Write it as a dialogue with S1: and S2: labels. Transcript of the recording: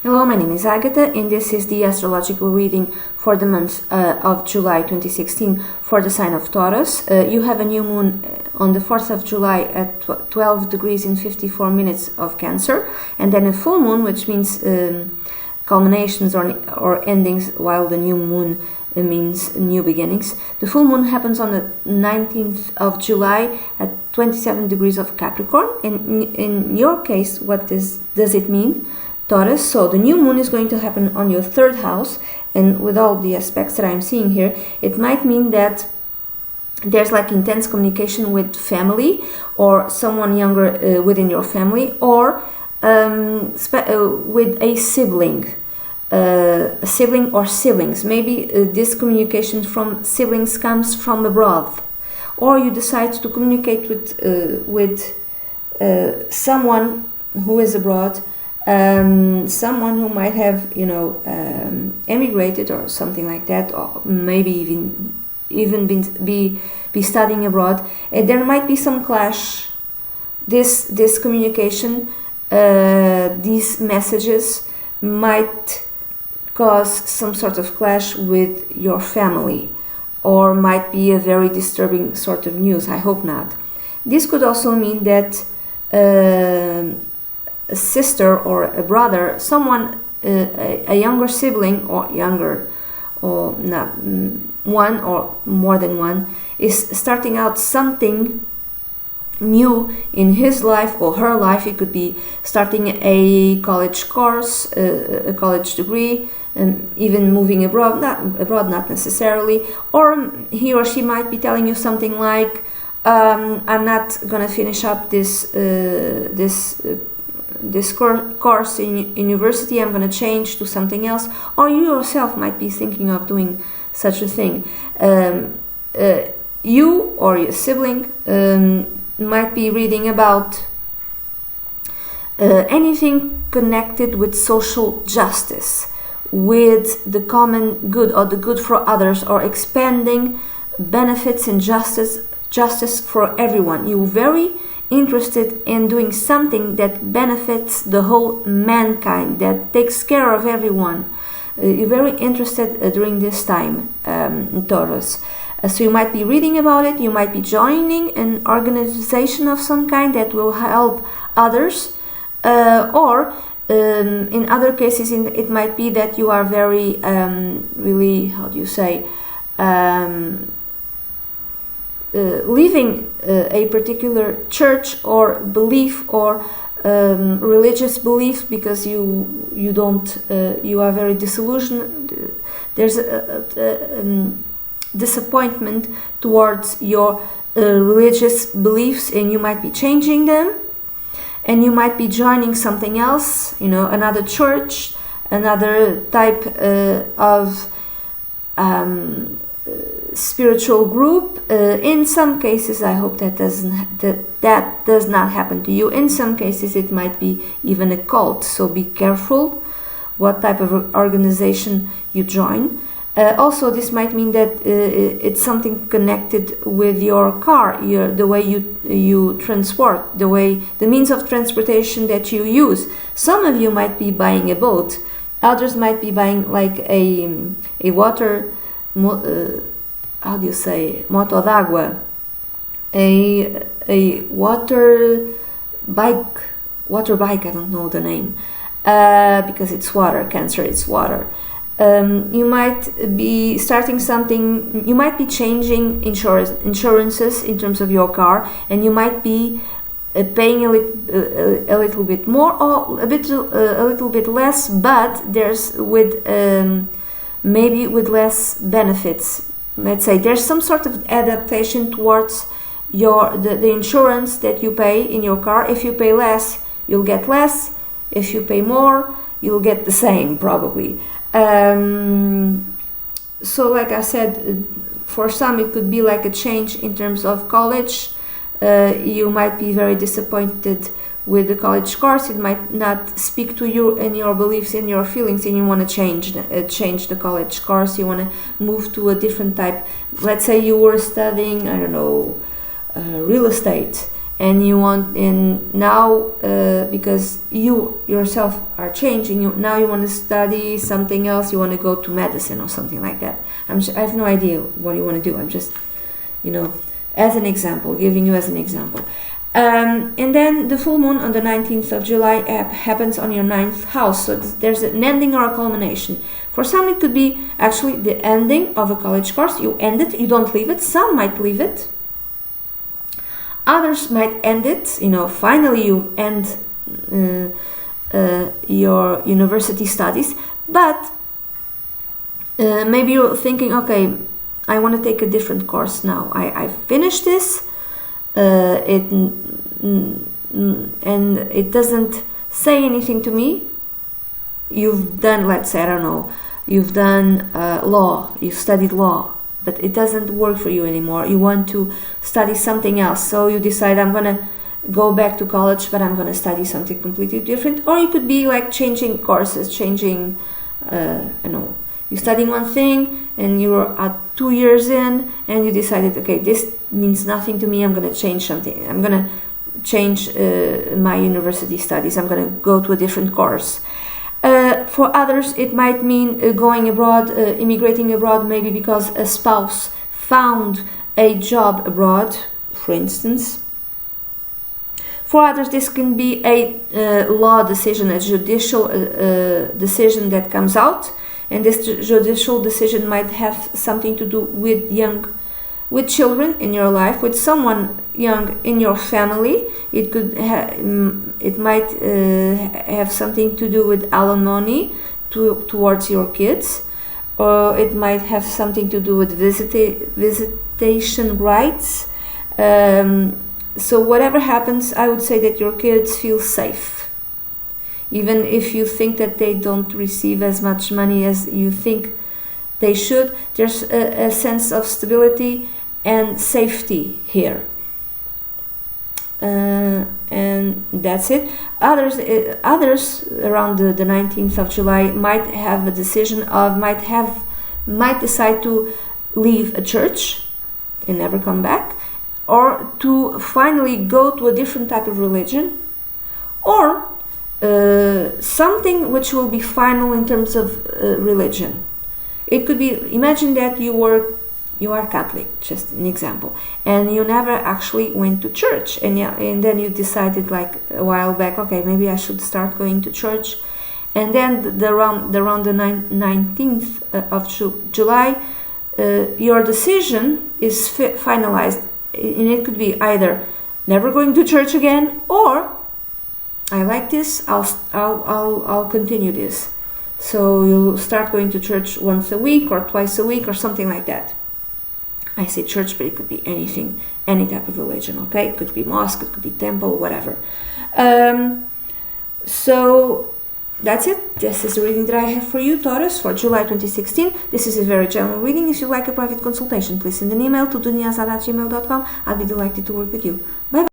S1: Hello, my name is Agatha, and this is the astrological reading for the month of July 2016 for the sign of Taurus. You have a new moon on the 4th of July at 12 degrees and 54 minutes of Cancer, and then a full moon, which means culminations or endings, while the new moon means new beginnings. The full moon happens on the 19th of July at 27 degrees of Capricorn. In your case, what does it mean? Taurus. So the new moon is going to happen on your third house, and with all the aspects that I'm seeing here, it might mean that there's like intense communication with family or someone younger within your family, or with a sibling or siblings. Maybe this communication from siblings comes from abroad, or you decide to communicate with someone who is abroad. Someone who might have, emigrated or something like that, or maybe even be studying abroad. And there might be some clash. This communication, these messages might cause some sort of clash with your family, or might be a very disturbing sort of news. I hope not. This could also mean that a sister or a brother, someone, a younger sibling or younger, or not one or more than one, is starting out something new in his life or her life. It could be starting a college course, a college degree, and even moving abroad, not necessarily, or he or she might be telling you something like, I'm not gonna finish up this course in university, I'm going to change to something else, or you yourself might be thinking of doing such a thing. You or your sibling might be reading about anything connected with social justice, with the common good or the good for others, or expanding benefits and justice for everyone. You're very interested in doing something that benefits the whole mankind, that takes care of everyone. You're very interested during this time, Taurus. So you might be reading about it, you might be joining an organization of some kind that will help others, or in other cases it might be that you are very, really, how do you say, leaving a particular church or belief or religious belief because you don't you are very disillusioned. There's a disappointment towards your religious beliefs, and you might be changing them, and you might be joining something else, another church, another type of spiritual group. In some cases, I hope that does not happen to you. In some cases, it might be even a cult, so be careful what type of organization you join. Also, this might mean that it's something connected with your car, the way you transport, the means of transportation that you use. Some of you might be buying a boat, others might be buying like a water, how do you say, moto d'água, a water bike, I don't know the name, because it's water, Cancer, it's water. You might be starting something, you might be changing insurances in terms of your car, and you might be paying a little bit more or a little bit less, but there's maybe with less benefits. Let's say there's some sort of adaptation towards the insurance that you pay in your car. If you pay less, you'll get less. If you pay more, you'll get the same, probably. So like I said, for some it could be like a change in terms of college. You might be very disappointed with the college course. It might not speak to you and your beliefs and your feelings, and you want to change the college course. You want to move to a different type. Let's say you were studying, I don't know, real estate, and you want, and now because you yourself are changing, now you want to study something else, you want to go to medicine or something like that. I have no idea what you want to do. I'm just, as an example, giving you as an example. And then the full moon on the 19th of July happens on your 9th house. So there's an ending or a culmination. For some, it could be actually the ending of a college course. You end it, you don't leave it. Some might leave it. Others might end it. Finally you end your university studies. But maybe you're thinking, okay, I want to take a different course now. I finished this. And it doesn't say anything to me. You've done, let's say, I don't know, you've done law, you've studied law, but it doesn't work for you anymore. You want to study something else, so you decide, I'm gonna go back to college, but I'm gonna study something completely different. Or you could be like changing courses, changing, you're studying one thing and you're at 2 years in and you decided, okay, this means nothing to me, I'm going to change something. I'm going to change my university studies. I'm going to go to a different course. For others, it might mean going abroad, immigrating abroad, maybe because a spouse found a job abroad, for instance. For others, this can be a law decision, a judicial decision that comes out. And this judicial decision might have something to do with children in your life, with someone young in your family. It could it might have something to do with alimony towards your kids, or it might have something to do with visitation rights. So whatever happens, I would say that your kids feel safe. Even if you think that they don't receive as much money as you think they should, there's a sense of stability and safety here. And that's it. Others around the 19th of July might have a decision of, might decide to leave a church and never come back, or to finally go to a different type of religion, or something which will be final in terms of religion. It could be, imagine that you are Catholic, just an example, and you never actually went to church, and then you decided like a while back, okay, maybe I should start going to church, and then around the 19th of July, your decision is finalized, and it could be either never going to church again, or I like this, I'll continue this. So you'll start going to church once a week or twice a week or something like that. I say church, but it could be anything, any type of religion, okay? It could be mosque, it could be temple, whatever. So that's it. This is the reading that I have for you, Taurus, for July 2016. This is a very general reading. If you'd like a private consultation, please send an email to duniazad@gmail.com. I'll be delighted to work with you. Bye-bye.